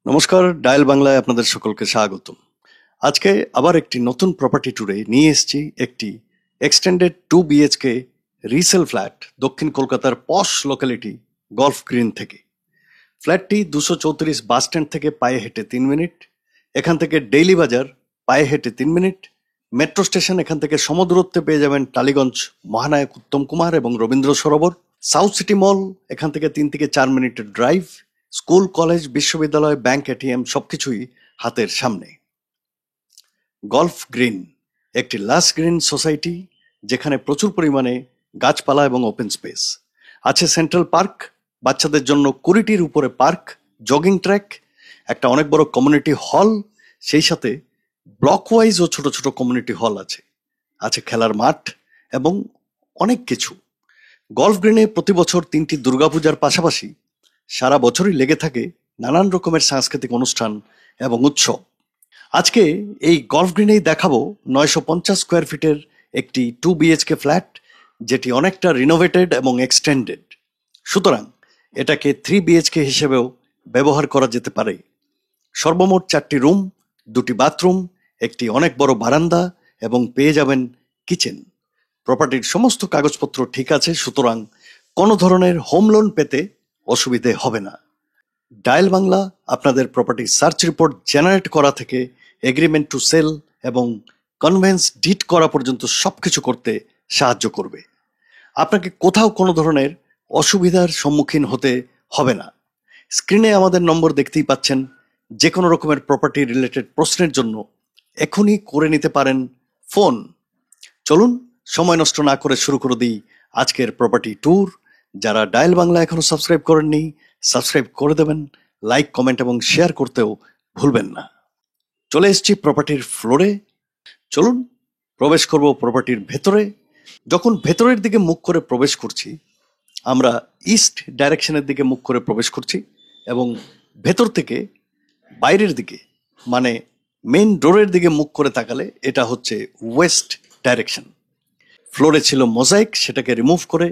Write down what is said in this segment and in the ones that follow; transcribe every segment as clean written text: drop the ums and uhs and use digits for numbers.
নমস্কার, ডায়াল বাংলায় আপনাদের সকলকে স্বাগতম। আজকে আবার একটি নতুন প্রপার্টি ট্যুরে নিয়ে এসেছি একটি এক্সটেন্ডেড 2 BHK রিসেল ফ্ল্যাট দক্ষিণ কলকাতার পশ লোকালিটি গলফ গ্রিন থেকে। ফ্ল্যাটটি 234 বাস স্ট্যান্ড থেকে পায়ে হেঁটে 3 মিনিট, এখান থেকে ডেইলি বাজার পায়ে হেঁটে 3 মিনিট, মেট্রো স্টেশন এখান থেকে সমদূরত্বে পেয়ে যাবেন টালিগঞ্জ, মহানায়ক উত্তম কুমার এবং রবীন্দ্র সরোবর। সাউথ সিটি মল এখান থেকে 3 থেকে 4 মিনিটের ড্রাইভ। স্কুল, কলেজ, বিশ্ববিদ্যালয়, ব্যাংক, এটিএম সবকিছুই হাতের সামনে। গলফ গ্রিন একটি লাস গ্রিন সোসাইটি, যেখানে প্রচুর পরিমাণে গাছপালা এবং ওপেন স্পেস আছে। সেন্ট্রাল পার্ক, বাচ্চাদের জন্য 20টির উপরে পার্ক, জগিং ট্র্যাক, একটা অনেক বড় কমিউনিটি হল, সেই সাথে ব্লক ওয়াইজ ও ছোট ছোট কমিউনিটি হল আছে। আছে খেলার মাঠ এবং অনেক কিছু। গলফ গ্রিনে প্রতি বছর 3টি দুর্গাপূজার পাশাপাশি সারা বছরই লেগে থাকে নানান রকমের সাংস্কৃতিক অনুষ্ঠান এবং উৎসব। আজকে এই গলফ গ্রিনেই দেখাবো 950 স্কোয়ার ফিটের একটি 2 BHK ফ্ল্যাট, যেটি অনেকটা রিনোভেটেড এবং এক্সটেন্ডেড। সুতরাং এটাকে 3 BHK হিসেবেও ব্যবহার করা যেতে পারে। সর্বমোট 4টি রুম, 2টি বাথরুম, একটি অনেক বড় বারান্দা এবং পেয়ে যাবেন কিচেন। প্রপার্টির সমস্ত কাগজপত্র ঠিক আছে, সুতরাং কোনো ধরনের হোম লোন পেতে অসুবিধে হবে না। ডায়াল বাংলা আপনাদের প্রপার্টি সার্চ রিপোর্ট জেনারেট করা থেকে এগ্রিমেন্ট টু সেল এবং কনভেন্স ডিড করা পর্যন্ত সবকিছু করতে সাহায্য করবে। আপনাকে কোথাও কোনো ধরনের অসুবিধার সম্মুখীন হতে হবে না। স্ক্রিনে আমাদের নম্বর দেখতেই পাচ্ছেন। যে কোনো রকমের প্রপার্টি রিলেটেড প্রশ্নের জন্য এখনই করে নিতে পারেন ফোন। চলুন সময় নষ্ট না করে শুরু করে দিই আজকের প্রপার্টি ট্যুর। যারা ডায়াল বাংলা এখনো সাবস্ক্রাইব করেননি, সাবস্ক্রাইব করে দেবেন। লাইক, কমেন্ট এবং শেয়ার করতেও ভুলবেন না। চলে এসেছি প্রপার্টির ফ্লোরে। চলুন প্রবেশ করব প্রপার্টির ভেতরে। যখন ভেতরের দিকে মুখ করে প্রবেশ করছি, আমরা ইস্ট ডাইরেকশনের দিকে মুখ করে প্রবেশ করছি এবং ভেতর থেকে বাইরের দিকে মানে মেন ডোরের দিকে মুখ করে তাকালে এটা হচ্ছে ওয়েস্ট ডাইরেকশন। ফ্লোরে ছিল মোজাইক, সেটাকে রিমুভ করে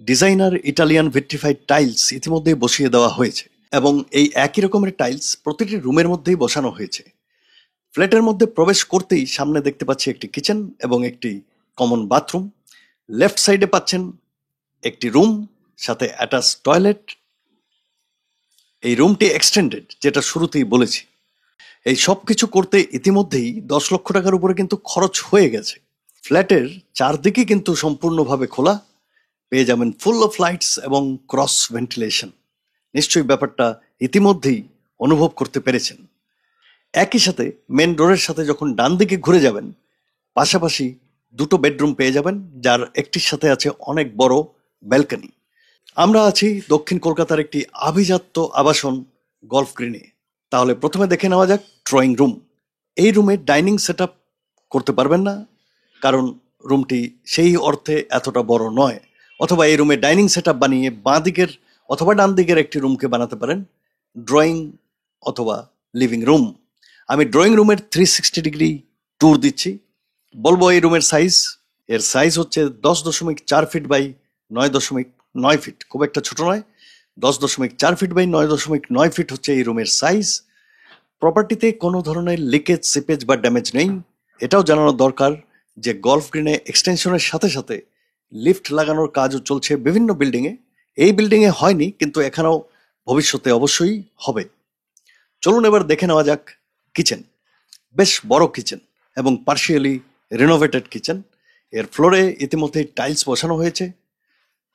ডিজাইনার ইটালিয়ান ভিট্রিফাইড টাইলস ইতিমধ্যেই বসিয়ে দেওয়া হয়েছে এবং এই একই রকমের টাইলস প্রতিটি রুমের মধ্যেই বসানো হয়েছে। ফ্ল্যাটের মধ্যে প্রবেশ করতেই সামনে দেখতে পাচ্ছি একটি কিচেন এবং একটি কমন বাথরুম। লেফট সাইডে পাচ্ছেন একটি রুম, সাথে অ্যাটাচ টয়লেট। এই রুমটি এক্সটেন্ডেড, যেটা শুরুতেই বলেছি। এই সব কিছু করতে ইতিমধ্যেই 10 লক্ষ টাকার উপরে কিন্তু খরচ হয়ে গেছে। ফ্ল্যাটের চারদিকে কিন্তু সম্পূর্ণভাবে খোলা, পেয়ে যাবেন ফুল অফ লাইটস এবং ক্রস ভেন্টিলেশন। নিশ্চয়ই ব্যাপারটা ইতিমধ্যেই অনুভব করতে পেরেছেন। একই সাথে মেন ডোরের সাথে যখন ডান দিকে ঘুরে যাবেন, পাশাপাশি 2টো বেডরুম পেয়ে যাবেন, যার একটির সাথে আছে অনেক বড় ব্যালকনি। আমরা আছি দক্ষিণ কলকাতার একটি আভিজাত্য আবাসন গলফ গ্রিনে। তাহলে প্রথমে দেখে নেওয়া যাক ড্রয়িং রুম। এই রুমে ডাইনিং সেট আপ করতে পারবেন না, কারণ রুমটি সেই অর্থে এতটা বড় নয়। অথবা এই রুমে ডাইনিং সেট আপ বানিয়ে বাঁ দিকের অথবা ডান দিকের একটি রুমকে বানাতে পারেন ড্রয়িং অথবা লিভিং রুম। আমি ড্রয়িং রুমের 360 ডিগ্রি ট্যুর দিচ্ছি। বলবো এই রুমের সাইজ, এর সাইজ হচ্ছে 10.4 ফিট বাই 9.9 ফিট, খুব একটা ছোট নয়। 10.4 ফিট বাই 9.9 ফিট হচ্ছে এই রুমের সাইজ। প্রপার্টিতে কোনো ধরনের লিকেজ, সিপেজ বা ড্যামেজ নেই। এটাও জানানো দরকার যে গলফ গ্রিনে এক্সটেনশনের সাথে সাথে লিফট লাগানোর কাজও চলছে বিভিন্ন বিল্ডিংয়ে। এই বিল্ডিংয়ে হয়নি, কিন্তু এখানেও ভবিষ্যতে অবশ্যই হবে। চলুন এবার দেখে নেওয়া যাক কিচেন। বেশ বড় কিচেন এবং পার্শিয়ালি রিনোভেটেড কিচেন। এর ফ্লোরে ইতিমধ্যেই টাইলস বসানো হয়েছে,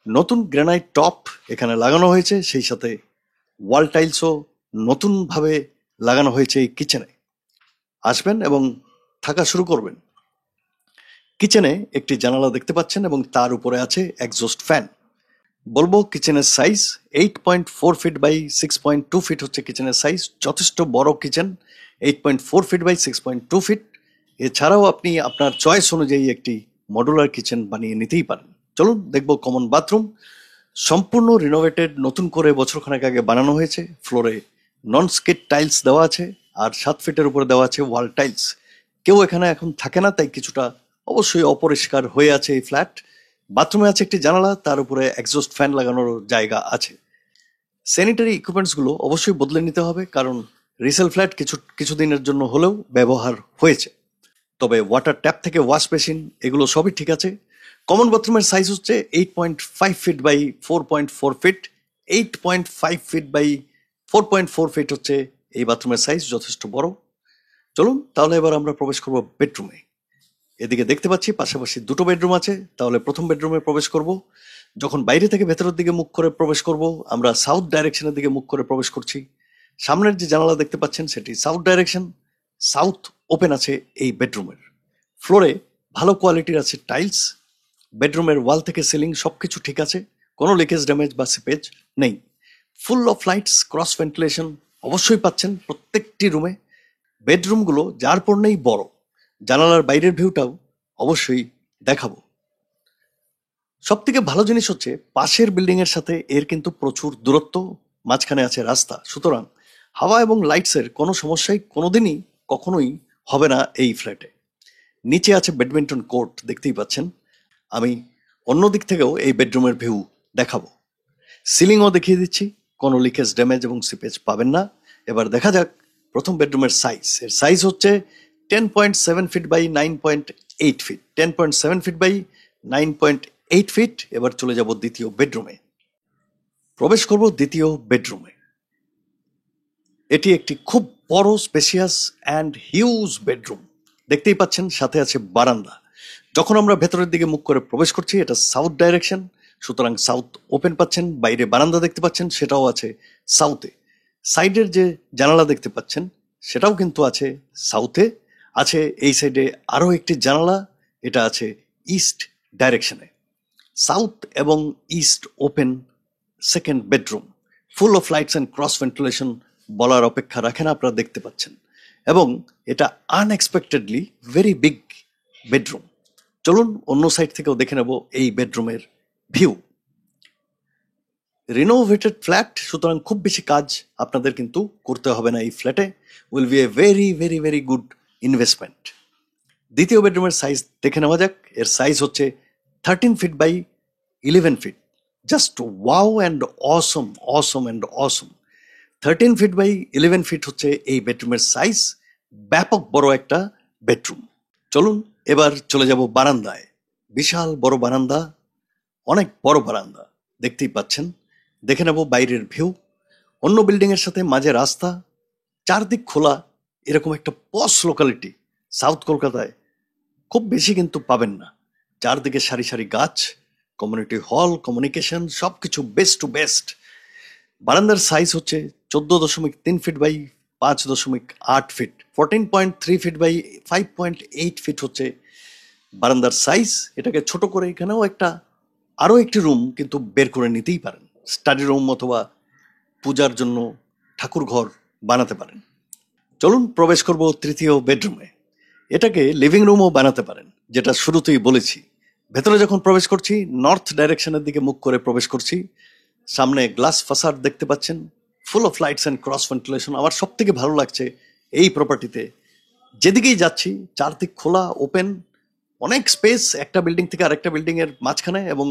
নতুন গ্রানাইট টপ এখানে লাগানো হয়েছে, সেই সাথে ওয়াল টাইলসও নতুনভাবে লাগানো হয়েছে এই কিচেনে। আসবেন এবং থাকা শুরু করবেন। কিচেনে একটি জানালা দেখতে পাচ্ছেন এবং তার উপরে আছে এক্সস্ট ফ্যান। বলবো কিচেনের সাইজ 8.4 ফিট বাই 6.2 ফিট হচ্ছে কিচেনের সাইজ। যথেষ্ট বড় কিচেন, 8.4 ফিট বাই 6.2 ফিট। এছাড়াও আপনি আপনার চয়েস অনুযায়ী একটি মডুলার কিচেন বানিয়ে নিতেই পারেন। চলুন দেখবো কমন বাথরুম। সম্পূর্ণ রিনোভেটেড, নতুন করে বছরখানেক আগে বানানো হয়েছে। ফ্লোরে নন স্কিড টাইলস দেওয়া আছে আর 7 ফিটের উপরে দেওয়া আছে ওয়াল টাইলস। কেউ এখানে এখন থাকে না, তাই কিছুটা অবশ্যই অপরিষ্কার হয়ে আছে এই ফ্ল্যাট। বাথরুমে আছে একটি জানালা, তার উপরে এক্সস্ট ফ্যান লাগানোর জায়গা আছে। স্যানিটারি ইকুইপমেন্টসগুলো অবশ্যই বদলে নিতে হবে, কারণ রিসেল ফ্ল্যাট কিছুদিনের জন্য হলেও ব্যবহার হয়েছে। তবে ওয়াটার ট্যাপ থেকে ওয়াশ বেসিন এগুলো সবই ঠিক আছে। কমন বাথরুমের সাইজ হচ্ছে 8.5 feet by 4.4 feet. 8.5 feet by 4.4 feet হচ্ছে এই বাথরুমের সাইজ, যথেষ্ট বড়। চলুন তাহলে এবার আমরা প্রবেশ করব বেডরুমে। এদিকে দেখতে পাচ্ছি পাশাপাশি দুটো বেডরুম আছে, তাহলে প্রথম বেডরুমে প্রবেশ করব। যখন বাইরে থেকে ভেতরের দিকে মুখ করে প্রবেশ করব, আমরা সাউথ ডাইরেকশনের দিকে মুখ করে প্রবেশ করছি। সামনের যে জানালা দেখতে পাচ্ছেন সেটি সাউথ ডাইরেকশন। সাউথ ওপেন আছে এই বেডরুমের। ফ্লোরে ভালো কোয়ালিটির আছে টাইলস। বেডরুমের ওয়াল থেকে সিলিং সবকিছু ঠিক আছে, কোনো লিকেজ ড্যামেজ বা সিপেজ নেই। Full of lights, cross ventilation অবশ্যই পাচ্ছেন প্রত্যেকটি রুমে। বেডরুমগুলো যার পর নেই বড়। জানালার বাইরের ভিউটাও অবশ্যই দেখাবো। সব থেকে ভালো জিনিস হচ্ছে পাশের বিল্ডিং এর সাথে এর কিন্তু প্রচুর দূরত্ব, মাঝখানে আছে রাস্তা, সুতরাং হাওয়া এবং লাইটসের কোনো সমস্যাই কোনোদিনই কখনোই হবে না এই ফ্ল্যাটে। নিচে আছে ব্যাডমিন্টন কোর্ট, দেখতেই পাচ্ছেন। আমি অন্য দিক থেকেও এই বেডরুমের ভিউ দেখাবো। সিলিংও দেখিয়ে দিচ্ছি, কোনো লিকেজ ড্যামেজ এবং সিপেজ পাবেন না। এবার দেখা যাক প্রথম বেডরুমের সাইজ। এর সাইজ হচ্ছে 10.7 feet by 9.8 feet. 10.7 feet by 9.8 feet. এবার চলে যাব দ্বিতীয় বেডরুমে। প্রবেশ করব দ্বিতীয় বেডরুমে। এটি একটি খুব বড়, স্পেশিয়াস অ্যান্ড হিউজ বেডরুম। দেখতেই পাচ্ছেন সাথে আছে বারান্দা। যখন আমরা ভেতরের দিকে মুখ করে প্রবেশ করছি, এটা সাউথ ডাইরেকশন, সুতরাং সাউথ ওপেন পাচ্ছেন। বাইরে বারান্দা দেখতে পাচ্ছেন, সেটাও আছে সাউথে। সাইডের যে জানালা দেখতে পাচ্ছেন সেটাও কিন্তু আছে সাউথে। আছে এই সাইডে আরও একটি জানালা, এটা আছে ইস্ট ডাইরেকশনে। সাউথ এবং east open second bedroom. Full of lights and cross ventilation বলার অপেক্ষা রাখে না, আপনারা দেখতে পাচ্ছেন। এবং এটা আনএক্সপেক্টেডলি ভেরি বিগ বেডরুম। চলুন অন্য সাইড থেকেও দেখে নেব এই বেডরুমের ভিউ। রিনোভেটেড ফ্ল্যাট, সুতরাং খুব বেশি কাজ আপনাদের কিন্তু করতে হবে না এই ফ্ল্যাটে। Will B a very very very good investment. দ্বিতীয় বেডরুমের সাইজ দেখে নেওয়া যাক। এর সাইজ হচ্ছে 13 feet by 11 feet. Just wow and awesome, awesome and awesome. 13 feet by 11 feet হচ্ছে এই বেডরুমের সাইজ। ব্যাপক বড় একটা বেডরুম। চলুন এবার চলে যাব বারান্দায়। বিশাল বড় বারান্দা, অনেক বড় বারান্দা দেখতেই পাচ্ছেন। দেখে নেব বাইরের ভিউ। অন্য বিল্ডিং এর সাথে মাঝে রাস্তা, চারদিক খোলা। এরকম একটা পশ লোকালিটি সাউথ কলকাতায় খুব বেশি কিন্তু পাবেন না। চারদিকে সারি সারি গাছ, কমিউনিটি হল, কমিউনিকেশন, সবকিছু বেস্ট টু বেস্ট। বারান্দার সাইজ হচ্ছে 14.3 feet by 5.8 feet. 14.3 feet by 5.8 feet হচ্ছে বারান্দার সাইজ। এটাকে ছোট করে এখানেও আরো একটি রুম কিন্তু বের করে নিতেই পারেন। স্টাডি রুম অথবা পূজার জন্য ঠাকুর ঘর বানাতে পারেন। চলুন প্রবেশ করব তৃতীয় বেডরুমে। এটাকে লিভিং রুমও বানাতে পারেন, যেটা শুরুতেই বলেছি। ভেতরে যখন প্রবেশ করছি, নর্থ ডাইরেকশনের দিকে মুখ করে প্রবেশ করছি। সামনে গ্লাস ফাসাড দেখতে পাচ্ছেন, full of lights and cross ventilation. আমার সব থেকে ভালো লাগছে এই প্রপার্টিতে, যেদিকেই যাচ্ছি চারদিক খোলা, ওপেন, অনেক স্পেস একটা বিল্ডিং থেকে আরেকটা বিল্ডিং এর মাঝখানে, এবং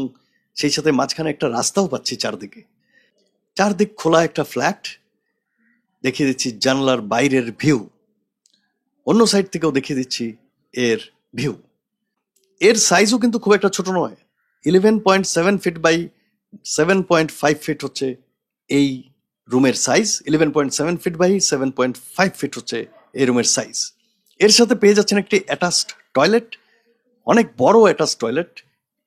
সেই সাথে মাঝখানে একটা রাস্তাও পাচ্ছি চারদিকে। চারদিক খোলা একটা ফ্ল্যাট। দেখিয়ে দিচ্ছি জানলার বাইরের ভিউ। অন্য সাইড থেকেও দেখিয়ে দিচ্ছি এর ভিউ। এর সাইজও কিন্তু খুব একটা ছোট নয়। 11.7 ফিট বাই 7.5 ফিট হচ্ছে এই রুমের সাইজ। 11.7 ফিট বাই 7.5 ফিট হচ্ছে এই রুমের সাইজ। এর সাথে পেয়ে যাচ্ছেন একটি অ্যাটাচড টয়লেট, অনেক বড় অ্যাটাচ টয়লেট।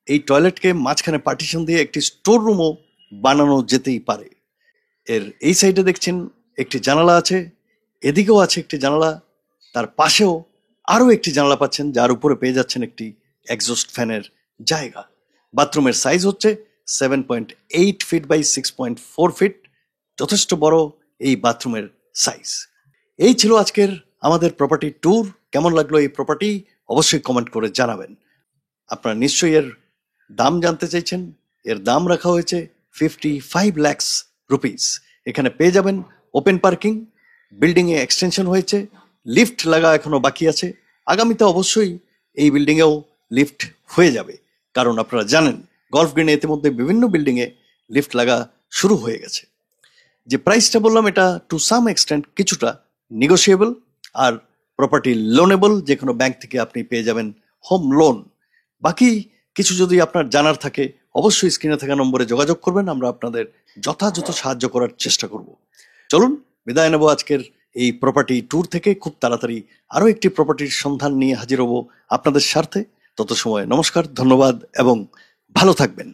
এই টয়লেটকে মাঝখানে পার্টিশন দিয়ে একটি স্টোর রুমও বানানো যেতেই পারে। এর এই সাইডে দেখছেন একটি জানালা আছে, এদিকেও আছে একটি জানালা, তার পাশেও আরো একটি জানালা পাচ্ছেন, যার উপরে পেয়ে যাচ্ছেন একটি এক্সস্ট ফ্যানের জায়গা। বাথরুমের সাইজ হচ্ছে 7.8 ফিট বাই 6.4 ফিট। যথেষ্ট বড় এই বাথরুমের সাইজ। এই ছিল আজকের আমাদের প্রপার্টি ট্যুর। কেমন লাগলো এই প্রপার্টি অবশ্যই কমেন্ট করে জানাবেন। আপনারা নিশ্চয়ই এর দাম জানতে চাইছেন। এর দাম রাখা হয়েছে 55 lakhs রুপিস। এখানে পেয়ে যাবেন ওপেন পার্কিং, বিল্ডিং এ এক্সটেনশন হয়েছে, লিফট লাগা এখনো বাকি আছে। আগামীতে অবশ্যই এই বিল্ডিং এও লিফট হয়ে যাবে, কারণ আপনারা জানেন গলফ গ্রিনে ইতিমধ্যে বিভিন্ন বিল্ডিং এ লিফট লাগা শুরু হয়ে গেছে। যে প্রাইসটা বললাম এটা টু সাম এক্সটেন্ট কিছুটা নেগোশিয়েবল, আর প্রপার্টি লোনেবল, যে কোনো ব্যাংক থেকে আপনি পেয়ে যাবেন হোম লোন। বাকি কিছু যদি আপনার জানার থাকে অবশ্যই স্ক্রিনে থাকা নম্বরে যোগাযোগ করবেন, আমরা আপনাদের যথাযথ সাহায্য করার চেষ্টা করব। চলুন বিদায় নেব আজকের এই প্রপার্টি ট্যুর থেকে। খুব তাড়াতাড়ি আরো একটি প্রপার্টির সন্ধান নিয়ে হাজির হব আপনাদের স্বার্থে। তত সময় নমস্কার, ধন্যবাদ এবং ভালো থাকবেন।